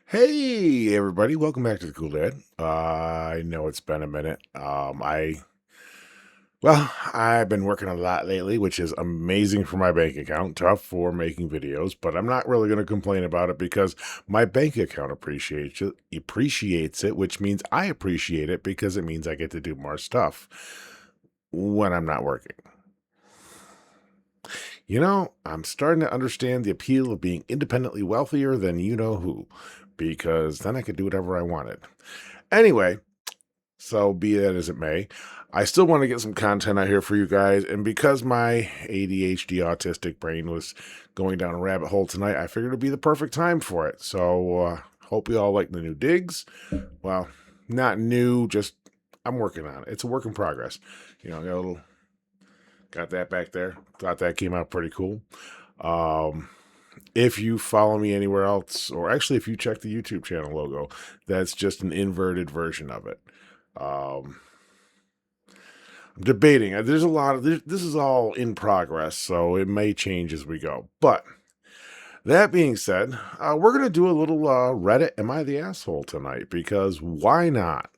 Hey everybody, welcome back to the Cool Dad. I know it's been a minute. I've been working a lot lately, which is amazing for my bank account, tough for making videos, but I'm not really going to complain about it because my bank account appreciates it, which means I appreciate it because it means I get to do more stuff when I'm not working. I'm starting to understand the appeal of being independently wealthier than you know who, because then I could do whatever I wanted. Anyway, so be that as it may, I still want to get some content out here for you guys. And because my ADHD autistic brain was going down a rabbit hole tonight, I figured it'd be the perfect time for it. So hope you all like the new digs. Well, not new, just I'm working on it. It's a work in progress. Got that back there. Thought that came out pretty cool. Um, if you follow me anywhere else, or actually if you check the YouTube channel logo, that's just an inverted version of it. Um, I'm debating. There's a lot of this is all in progress, so it may change as we go. But that being said, we're gonna do a little Reddit. Am I the asshole tonight? Because why not?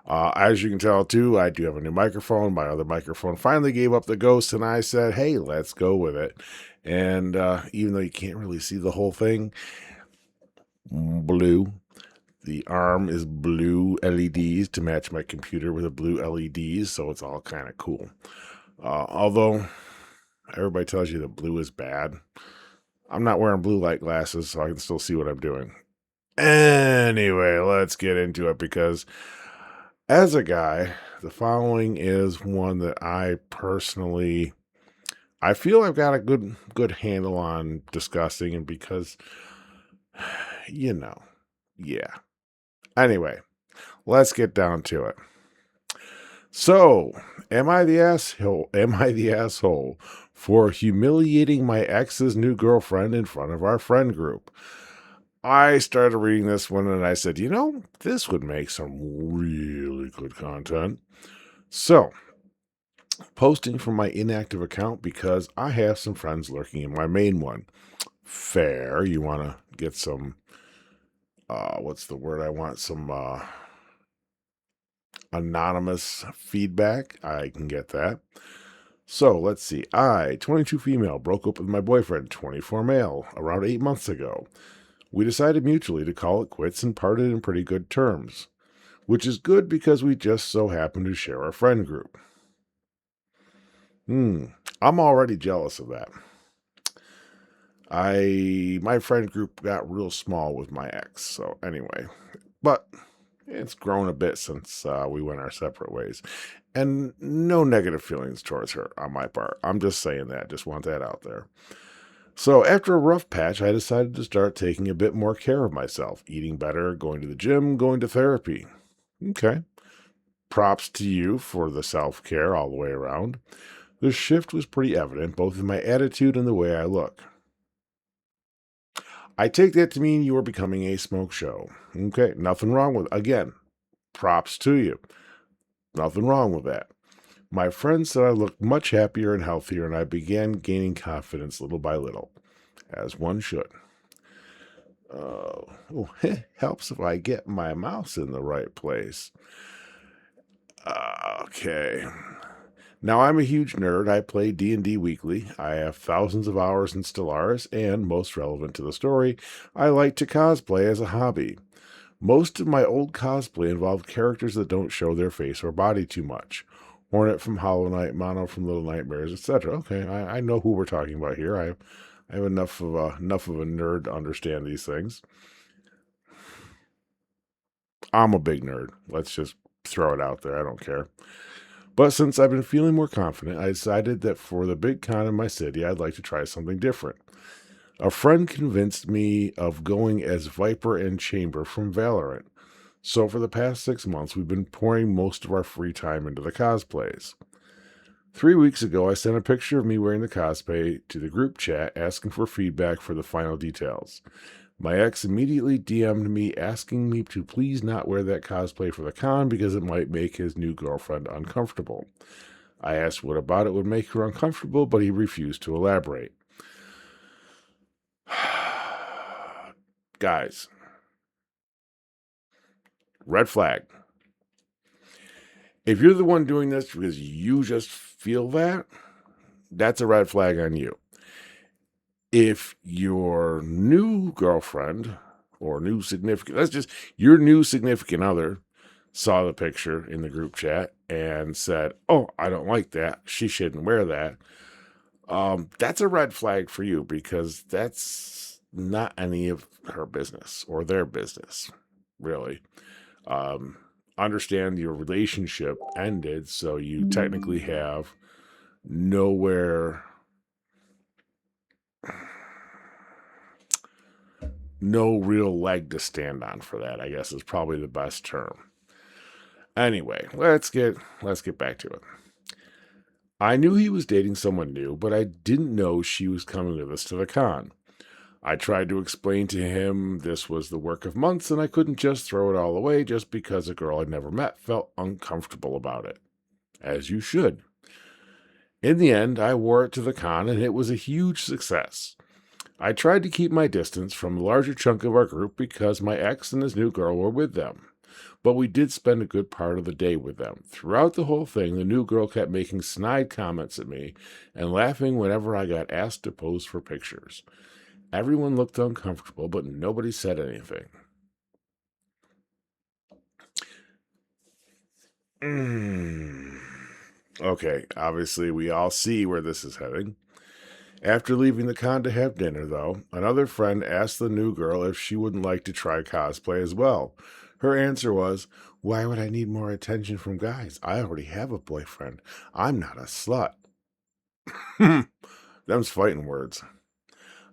As you can tell, too, I do have a new microphone. My other microphone finally gave up the ghost, and I said, "Hey, let's go with it." And even though you can't really see the whole thing, blue. The arm is blue LEDs to match my computer with a blue LEDs, so it's all kind of cool. Although everybody tells you that blue is bad, I'm not wearing blue light glasses, so I can still see what I'm doing. Anyway, let's get into it because as a guy, the following is one that I feel I've got a good handle on discussing, and because you know, yeah. Anyway, let's get down to it. So, am I the asshole? Am I the asshole for humiliating my ex's new girlfriend in front of our friend group? I started reading this one and I said, this would make some really good content. So, posting from my inactive account because I have some friends lurking in my main one. Fair. You want to get some, what's the word I want? Some anonymous feedback. I can get that. So let's see. 22 female, broke up with my boyfriend, 24 male, around 8 months ago. We decided mutually to call it quits and parted in pretty good terms, which is good because we just so happen to share a friend group. I'm already jealous of that. My friend group got real small with my ex, so anyway, but it's grown a bit since we went our separate ways. And no negative feelings towards her on my part. I'm just saying that. Just want that out there. So after a rough patch, I decided to start taking a bit more care of myself, eating better, going to the gym, going to therapy. Okay. Props to you for the self care all the way around. The shift was pretty evident, both in my attitude and the way I look. I take that to mean you are becoming a smoke show. Okay. Nothing wrong with again. Props to you. Nothing wrong with that. My friend said I looked much happier and healthier, and I began gaining confidence little by little, as one should. Helps if I get my mouse in the right place. Okay. Now I'm a huge nerd. I play D&D weekly. I have thousands of hours in Stellaris, and most relevant to the story, I like to cosplay as a hobby. Most of my old cosplay involved characters that don't show their face or body too much. Hornet from Hollow Knight, Mono from Little Nightmares, etc. Okay, I know who we're talking about here. I have enough of a nerd to understand these things. I'm a big nerd. Let's just throw it out there. I don't care. But since I've been feeling more confident, I decided that for the big con in my city, I'd like to try something different. A friend convinced me of going as Viper and Chamber from Valorant. So for the past 6 months, we've been pouring most of our free time into the cosplays. 3 weeks ago, I sent a picture of me wearing the cosplay to the group chat asking for feedback for the final details. My ex immediately DM'd me asking me to please not wear that cosplay for the con because it might make his new girlfriend uncomfortable. I asked what about it would make her uncomfortable, but he refused to elaborate. Guys, Red flag. If you're the one doing this because you just feel that, that's a red flag on you. If your new girlfriend or new significant, that's just your new significant other saw the picture in the group chat and said, "Oh, I don't like that. She shouldn't wear that." That's a red flag for you because that's not any of her business or their business, really. Um, Understand your relationship ended, so you technically have nowhere, no real leg to stand on for that, I guess is probably the best term. Anyway, let's get back to it. I knew he was dating someone new, but I didn't know she was coming with us to the con. I tried to explain to him this was the work of months and I couldn't just throw it all away just because a girl I'd never met felt uncomfortable about it. As you should. In the end, I wore it to the con and it was a huge success. I tried to keep my distance from the larger chunk of our group because my ex and his new girl were with them. But we did spend a good part of the day with them. Throughout the whole thing, the new girl kept making snide comments at me and laughing whenever I got asked to pose for pictures. Everyone looked uncomfortable, but nobody said anything. Okay, obviously we all see where this is heading. After leaving the con to have dinner, though, another friend asked the new girl if she wouldn't like to try cosplay as well. Her answer was, "Why would I need more attention from guys? I already have a boyfriend. I'm not a slut." Them's fighting words.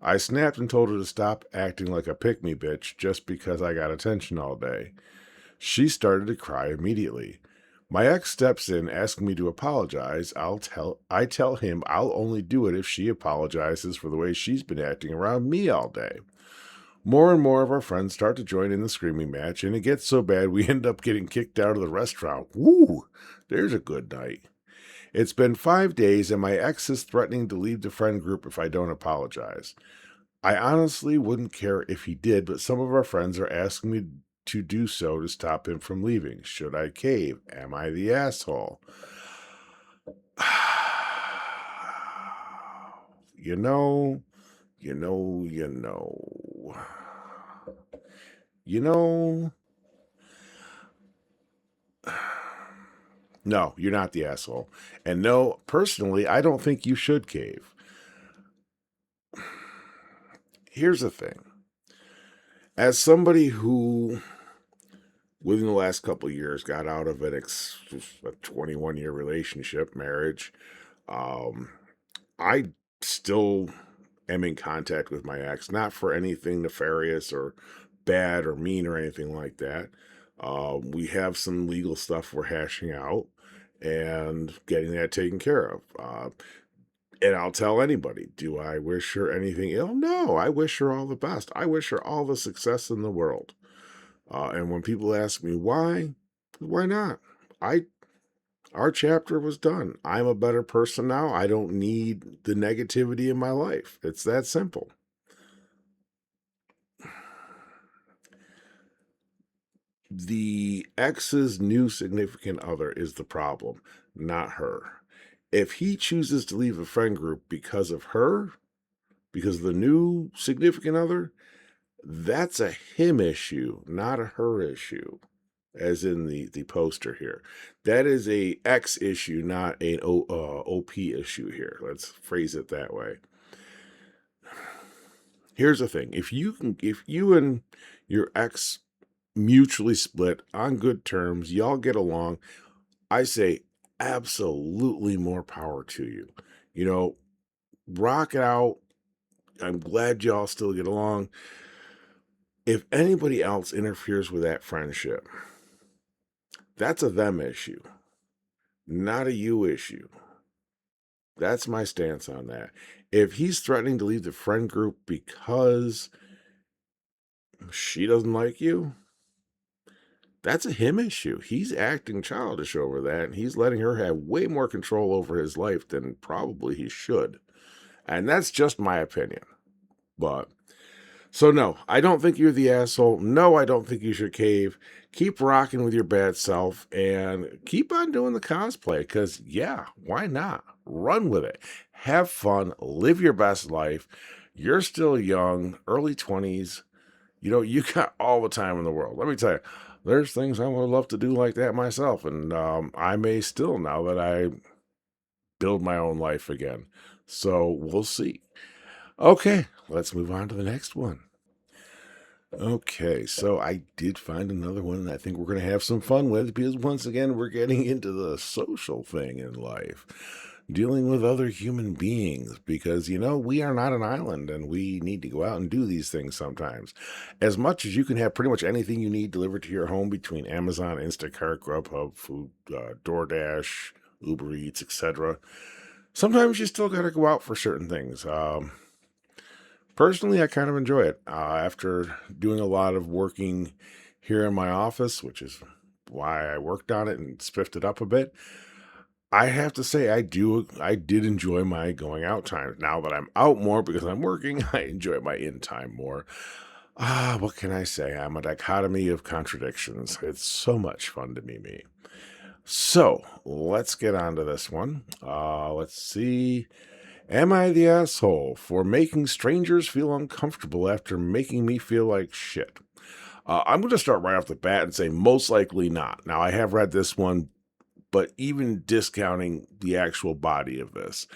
I snapped and told her to stop acting like a pick-me bitch just because I got attention all day. She started to cry immediately. My ex steps in asking me to apologize. I tell him I'll only do it if she apologizes for the way she's been acting around me all day. More and more of our friends start to join in the screaming match, and it gets so bad we end up getting kicked out of the restaurant. Woo! There's a good night. It's been 5 days, and my ex is threatening to leave the friend group if I don't apologize. I honestly wouldn't care if he did, but some of our friends are asking me to do so to stop him from leaving. Should I cave? Am I the asshole? You know, you know, you know. You know, no, you're not the asshole. And no, personally, I don't think you should cave. Here's the thing. As somebody who, within the last couple of years, got out of a 21-year relationship, marriage, I still am in contact with my ex, not for anything nefarious or bad or mean or anything like that. We have some legal stuff we're hashing out and getting that taken care of. And I'll tell anybody, do I wish her anything ill? No, I wish her all the best. I wish her all the success in the world. And when people ask me why not? Our chapter was done. I'm a better person now. I don't need the negativity in my life. It's that simple. The ex's new significant other is the problem, not her. If he chooses to leave a friend group because of her, because of the new significant other, that's a him issue, not a her issue, as in the poster here. That is a X issue, not an OP issue here. Let's phrase it that way. Here's the thing. If you and your ex mutually split on good terms, y'all get along, I say absolutely more power to you. You know, rock it out. I'm glad y'all still get along. If anybody else interferes with that friendship, that's a them issue, not a you issue. That's my stance on that. If he's threatening to leave the friend group because she doesn't like you, that's a him issue. He's acting childish over that, and he's letting her have way more control over his life than probably he should. And that's just my opinion. But So no, I don't think you're the asshole. No, I don't think you should cave. Keep rocking with your bad self and keep on doing the cosplay because, yeah, why not? Run with it. Have fun. Live your best life. You're still young, early 20s. You got all the time in the world. Let me tell you, there's things I would love to do like that myself. And I may still now that I build my own life again. So we'll see. Okay, let's move on to the next one. Okay, so I did find another one that I think we're going to have some fun with because once again, we're getting into the social thing in life, dealing with other human beings because, we are not an island and we need to go out and do these things sometimes. As much as you can have pretty much anything you need delivered to your home between Amazon, Instacart, Grubhub, Food, DoorDash, Uber Eats, etc., sometimes you still got to go out for certain things. Personally, I kind of enjoy it. After doing a lot of working here in my office, which is why I worked on it and spiffed it up a bit, I have to say I did enjoy my going out time. Now that I'm out more because I'm working, I enjoy my in time more. What can I say? I'm a dichotomy of contradictions. It's so much fun to be me. So let's get on to this one. Let's see. Am I the asshole for making strangers feel uncomfortable after making me feel like shit? I'm going to start right off the bat and say most likely not. Now, I have read this one, but even discounting the actual body of this,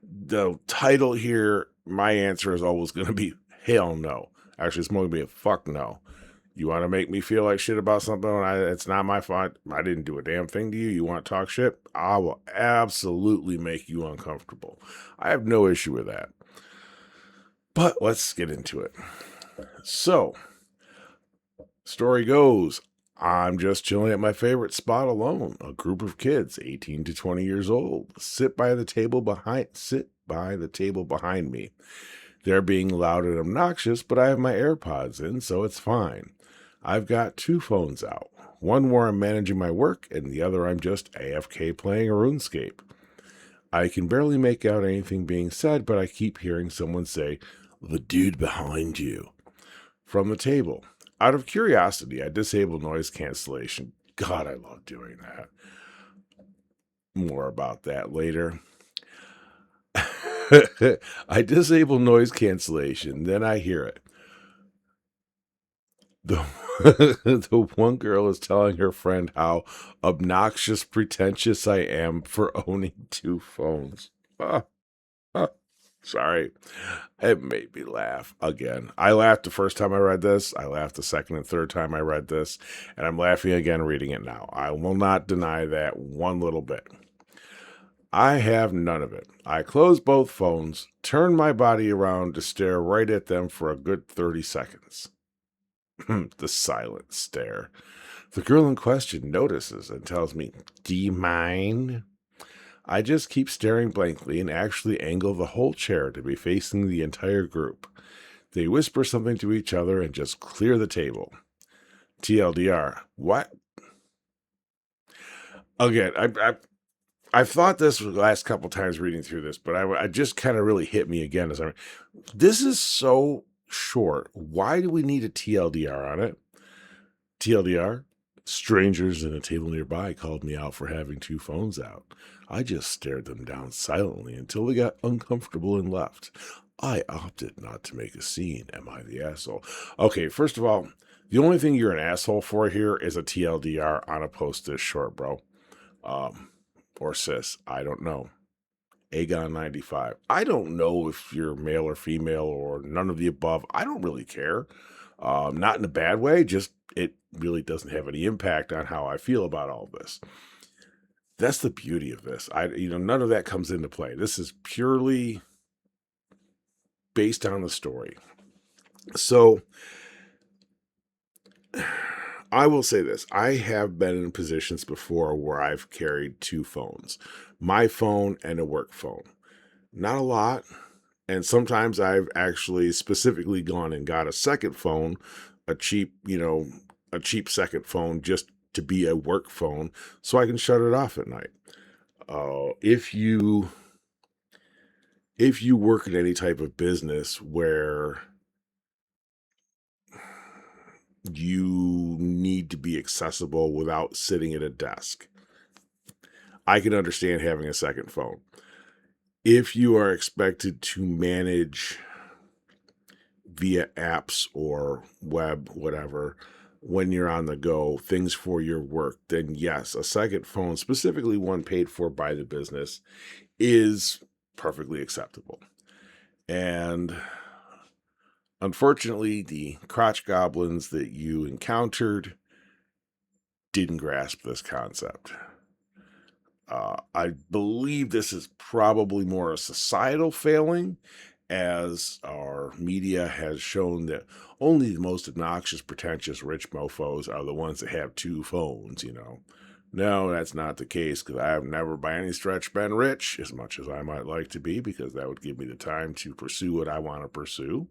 the title here, my answer is always going to be hell no. Actually, it's more going to be a fuck no. You want to make me feel like shit about something? It's not my fault. I didn't do a damn thing to you. You want to talk shit? I will absolutely make you uncomfortable. I have no issue with that. But let's get into it. So, story goes, I'm just chilling at my favorite spot alone. A group of kids, 18 to 20 years old, sit by the table behind me. They're being loud and obnoxious, but I have my AirPods in, so it's fine. I've got two phones out. One where I'm managing my work, and the other I'm just AFK playing a RuneScape. I can barely make out anything being said, but I keep hearing someone say, "The dude behind you," from the table. Out of curiosity, I disable noise cancellation. God, I love doing that. More about that later. I disable noise cancellation, then I hear it. The, the one girl is telling her friend how obnoxious, pretentious I am for owning two phones. Ah, ah, sorry. It made me laugh again. I laughed the first time I read this. I laughed the second and third time I read this. And I'm laughing again reading it now. I will not deny that one little bit. I have none of it. I close both phones, turn my body around to stare right at them for a good 30 seconds. The silent stare. The girl in question notices and tells me, "Do you mind?" I just keep staring blankly and actually angle the whole chair to be facing the entire group. They whisper something to each other and just clear the table. TLDR. What? Again, I've thought this the last couple times reading through this, but I just kind of really hit me again as this is so short. Why do we need a TLDR on it? TLDR, strangers at a table nearby called me out for having two phones out. I just stared them down silently until they got uncomfortable and left. I opted not to make a scene. Am I the asshole? Okay, first of all, the only thing you're an asshole for here is a TLDR on a post this short, bro. Or sis. I don't know. Agon95. I don't know if you're male or female or none of the above. I don't really care. Not in a bad way, just it really doesn't have any impact on how I feel about all this. That's the beauty of this. None of that comes into play. This is purely based on the story. So I will say this. I have been in positions before where I've carried two phones, my phone and a work phone. Not a lot. And sometimes I've actually specifically gone and got a second phone, a cheap, a cheap second phone just to be a work phone so I can shut it off at night. If you work in any type of business where you need to be accessible without sitting at a desk. I can understand having a second phone. If you are expected to manage via apps or web, whatever, when you're on the go, things for your work, then yes, a second phone, specifically one paid for by the business, is perfectly acceptable. And unfortunately, the crotch goblins that you encountered didn't grasp this concept. I believe this is probably more a societal failing, as our media has shown that only the most obnoxious, pretentious, rich mofos are the ones that have two phones, you know. No, that's not the case, because I have never by any stretch been rich, as much as I might like to be, because that would give me the time to pursue what I want to pursue.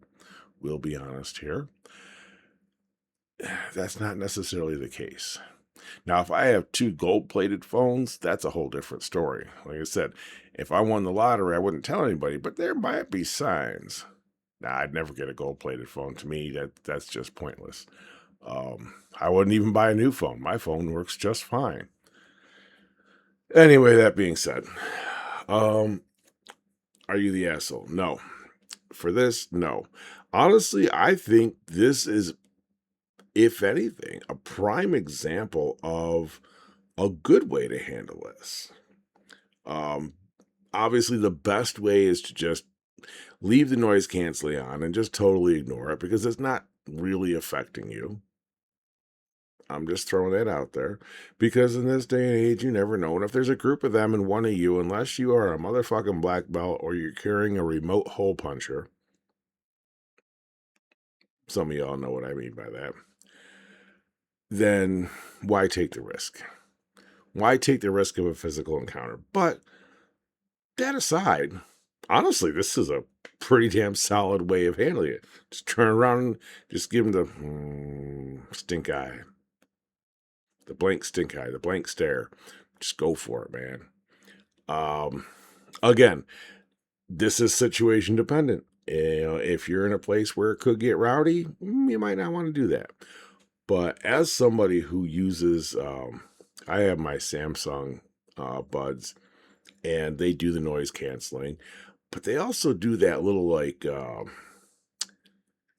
We'll be honest here. That's not necessarily the case. Now, if I have two gold-plated phones, that's a whole different story. Like I said, if I won the lottery, I wouldn't tell anybody, but there might be signs. Nah, I'd never get a gold-plated phone. To me, that's just pointless. I wouldn't even buy a new phone. My phone works just fine. Anyway, that being said, are you the asshole? No. For this, no. Honestly, I think this is, if anything, a prime example of a good way to handle this. Um, Obviously, the best way is to just leave the noise canceling on and just totally ignore it because it's not really affecting you. I'm just throwing that out there because in this day and age, you never know. And if there's a group of them and one of you, unless you are a motherfucking black belt or you're carrying a remote hole puncher, some of y'all know what I mean by that, then why take the risk? Why take the risk of a physical encounter? But that aside, honestly, this is a pretty damn solid way of handling it. Just turn around and just give him the stink eye, the blank stink eye, the blank stare. Just go for it, man. Again, this is situation dependent. You know, if you're in a place where it could get rowdy, you might not want to do that. But as somebody who uses, I have my Samsung buds, and they do the noise canceling, but they also do that little like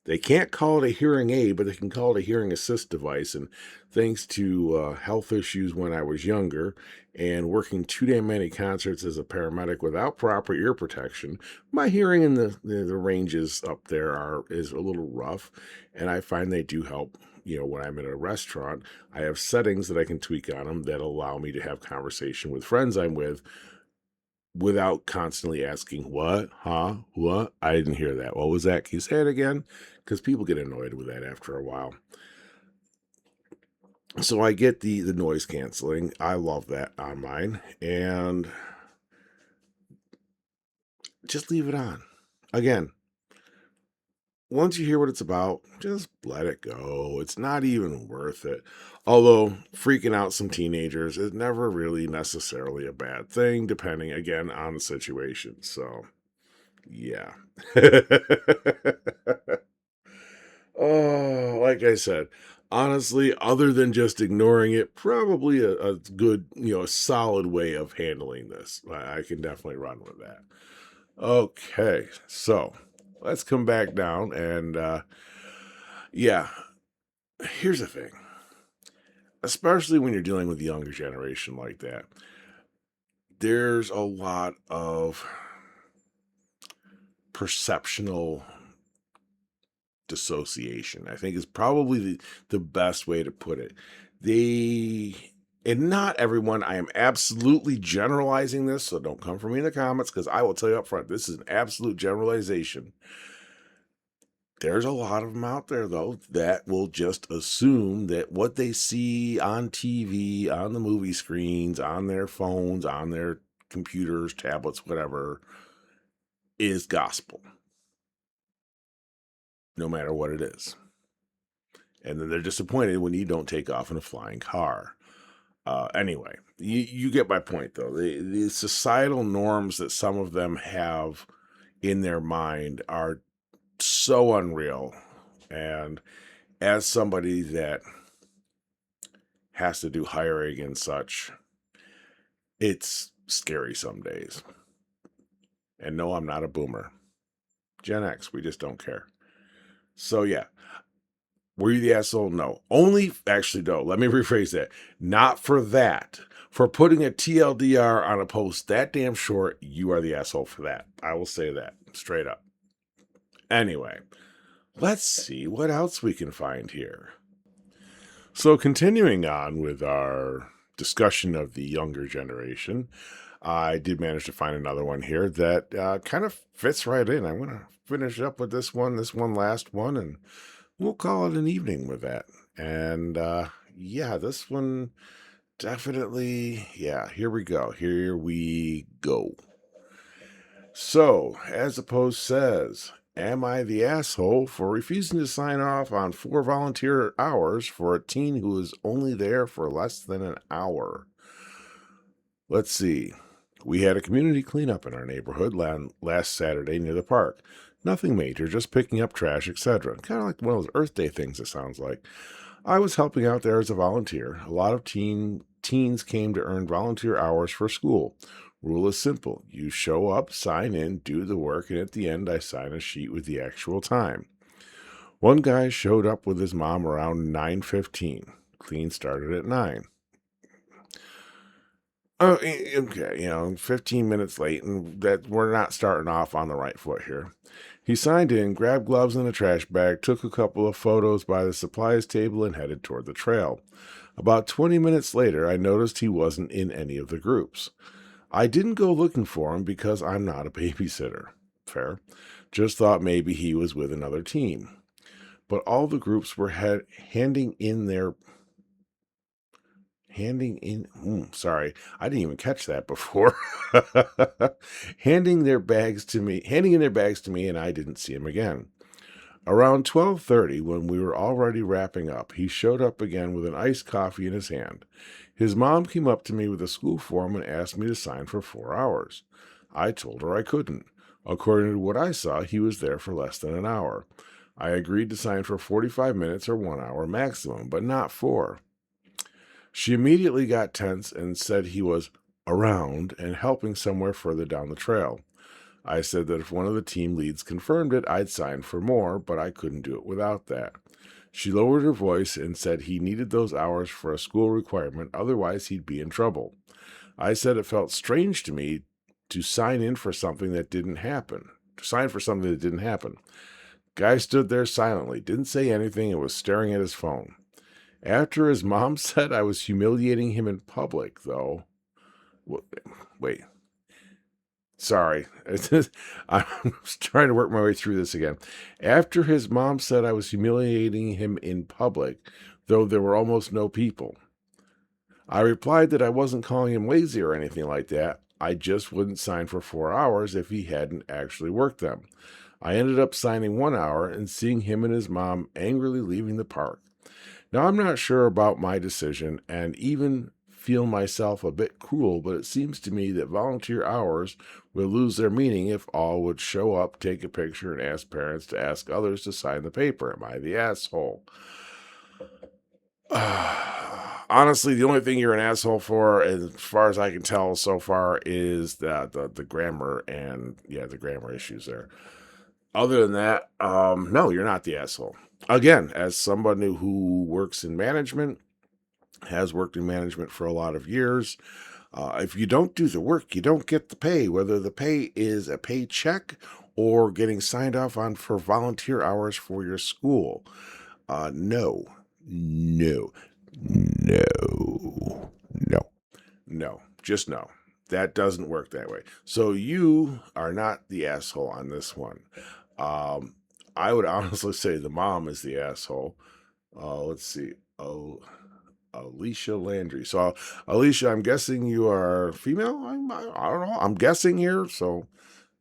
they can't call it a hearing aid, but they can call it a hearing assist device. And thanks to health issues when I was younger and working too damn many concerts as a paramedic without proper ear protection, my hearing in the ranges up there is a little rough, and I find they do help. You know, when I'm in a restaurant, I have settings that I can tweak on them that allow me to have conversation with friends I'm with without constantly asking, what, huh, what? I didn't hear that. What was that? Can you say it again? Because people get annoyed with that after a while. So I get the noise canceling. I love that on mine. And just leave it on. Again, once you hear what it's about, just let it go. It's not even worth it. Although freaking out some teenagers is never really necessarily a bad thing, depending again on the situation. So, yeah. Oh, like I said, honestly, other than just ignoring it, probably a good, a solid way of handling this. I can definitely run with that. Okay, so let's come back down and yeah, here's the thing. Especially when you're dealing with the younger generation like that, there's a lot of perceptional dissociation, I think is probably the best way to put it. They, and not everyone, I am absolutely generalizing this, so don't come for me in the comments because I will tell you up front, this is an absolute generalization. There's a lot of them out there, though, that will just assume that what they see on TV, on the movie screens, on their phones, on their computers, tablets, whatever, is gospel, no matter what it is. And then they're disappointed when you don't take off in a flying car. Anyway, you get my point, though. The societal norms that some of them have in their mind are so unreal. And as somebody that has to do hiring and such, it's scary some days. And no, I'm not a boomer. Gen X, we just don't care. So yeah, were you the asshole? No. Only, actually, no, let me rephrase that. Not for that. For putting a TLDR on a post that damn short, you are the asshole for that. I will say that straight up. Anyway, let's see what else we can find here. So, continuing on with our discussion of the younger generation, I did manage to find another one here that kind of fits right in. I'm going to finish up with this one last one, and we'll call it an evening with that. And yeah, this one definitely, yeah, here we go. Here we go. So, as the post says, am I the asshole for refusing to sign off on 4 volunteer hours for a teen who is only there for less than an hour? Let's see. We had a community cleanup in our neighborhood last Saturday near the park. Nothing major, just picking up trash, etc. Kind of like one of those Earth Day things, it sounds like. I was helping out there as a volunteer. A lot of teens came to earn volunteer hours for school. Rule is simple. You show up, sign in, do the work, and at the end I sign a sheet with the actual time. One guy showed up with his mom around 9:15. Clean started at 9. Oh, okay, 15 minutes late, and that we're not starting off on the right foot here. He signed in, grabbed gloves and a trash bag, took a couple of photos by the supplies table, and headed toward the trail. About 20 minutes later, I noticed he wasn't in any of the groups. I didn't go looking for him because I'm not a babysitter. Fair. Just thought maybe he was with another team. But all the groups were sorry, I didn't even catch that before. Handing in their bags to me, and I didn't see him again. Around 12:30, when we were already wrapping up, he showed up again with an iced coffee in his hand. His mom came up to me with a school form and asked me to sign for 4 hours. I told her I couldn't. According to what I saw, he was there for less than an hour. I agreed to sign for 45 minutes or 1 hour maximum, but not 4. She immediately got tense and said he was around and helping somewhere further down the trail. I said that if one of the team leads confirmed it, I'd sign for more, but I couldn't do it without that. She lowered her voice and said he needed those hours for a school requirement, otherwise he'd be in trouble. I said it felt strange to me to sign for something that didn't happen. Guy stood there silently, didn't say anything, and was staring at his phone. After his mom said I was humiliating him in public, though. Wait. Sorry. I'm trying to work my way through this again. After his mom said I was humiliating him in public, though there were almost no people. I replied that I wasn't calling him lazy or anything like that. I just wouldn't sign for 4 hours if he hadn't actually worked them. I ended up signing 1 hour and seeing him and his mom angrily leaving the park. Now, I'm not sure about my decision and even feel myself a bit cruel, but it seems to me that volunteer hours will lose their meaning if all would show up, take a picture, and ask parents to ask others to sign the paper. Am I the asshole? Honestly, the only thing you're an asshole for, as far as I can tell so far, is the grammar and, the grammar issues there. Other than that, no, you're not the asshole. Again, as somebody who works in management, has worked in management for a lot of years, if you don't do the work, you don't get the pay, whether the pay is a paycheck or getting signed off on for volunteer hours for your school. No, no, no, no, just no. That doesn't work that way. So you are not the asshole on this one. I would honestly say the mom is the asshole. Let's see. Oh, Alicia Landry. So, Alicia, I'm guessing you are female. I don't know. I'm guessing here. So,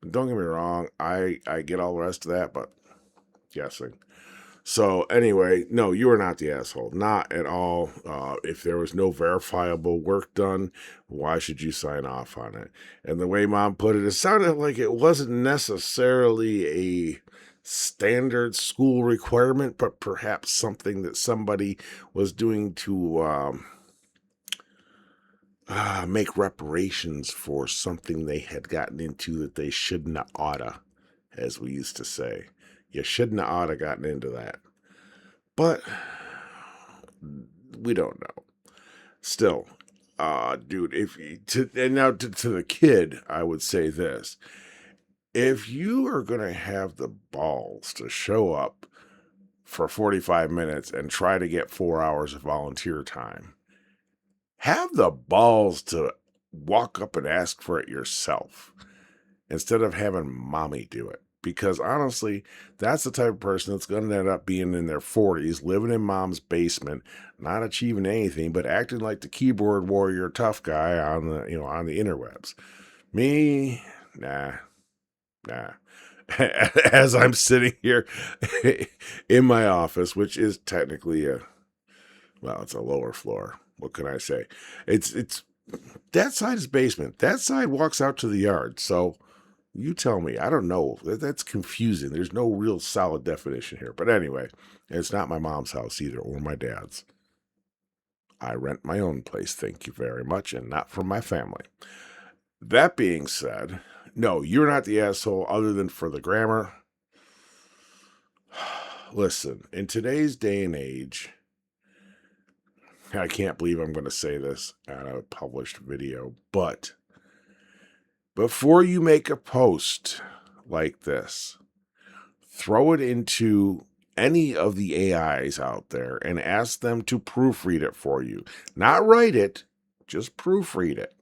don't get me wrong. I get all the rest of that, but guessing. So, anyway, no, you are not the asshole. Not at all. If there was no verifiable work done, why should you sign off on it? And the way mom put it, it sounded like it wasn't necessarily a standard school requirement, but perhaps something that somebody was doing to make reparations for something they had gotten into that they shouldn't have oughta, as we used to say. You shouldn't have oughta gotten into that. But we don't know. Still, dude, if you, to and now to the kid, I would say this: if you are gonna have the balls to show up for 45 minutes and try to get 4 hours of volunteer time, have the balls to walk up and ask for it yourself instead of having mommy do it. Because honestly, that's the type of person that's going to end up being in their 40s, living in mom's basement, not achieving anything, but acting like the keyboard warrior tough guy on the interwebs. Me, nah, nah. As I'm sitting here in my office, which is technically it's a lower floor. What can I say? It's that side is basement. That side walks out to the yard. So you tell me. I don't know. That's confusing. There's no real solid definition here. But anyway, it's not my mom's house either or my dad's. I rent my own place, thank you very much, and not from my family. That being said, no, you're not the asshole other than for the grammar. Listen, in today's day and age, I can't believe I'm going to say this on a published video, but before you make a post like this, throw it into any of the AIs out there and ask them to proofread it for you. Not write it, just proofread it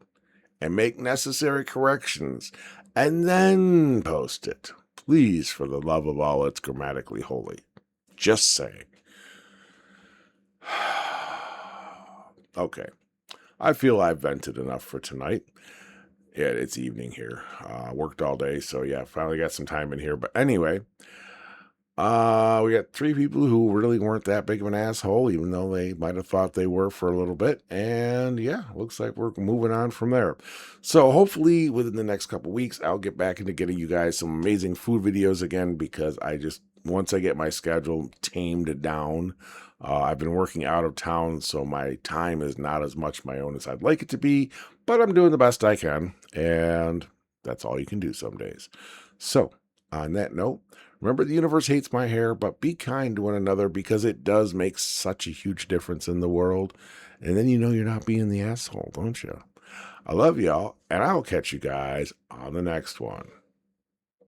and make necessary corrections and then post it. Please, for the love of all that's grammatically holy. Just saying. Okay. I feel I've vented enough for tonight. Yeah, it's evening here. Worked all day, so yeah, finally got some time in here. But anyway, we got 3 people who really weren't that big of an asshole, even though they might have thought they were for a little bit. And yeah, looks like we're moving on from there. So hopefully within the next couple weeks, I'll get back into getting you guys some amazing food videos again, because once I get my schedule tamed down, I've been working out of town, so my time is not as much my own as I'd like it to be, but I'm doing the best I can, and that's all you can do some days. So, on that note, remember the universe hates my hair, but be kind to one another because it does make such a huge difference in the world, and then you know you're not being the asshole, don't you? I love y'all, and I'll catch you guys on the next one.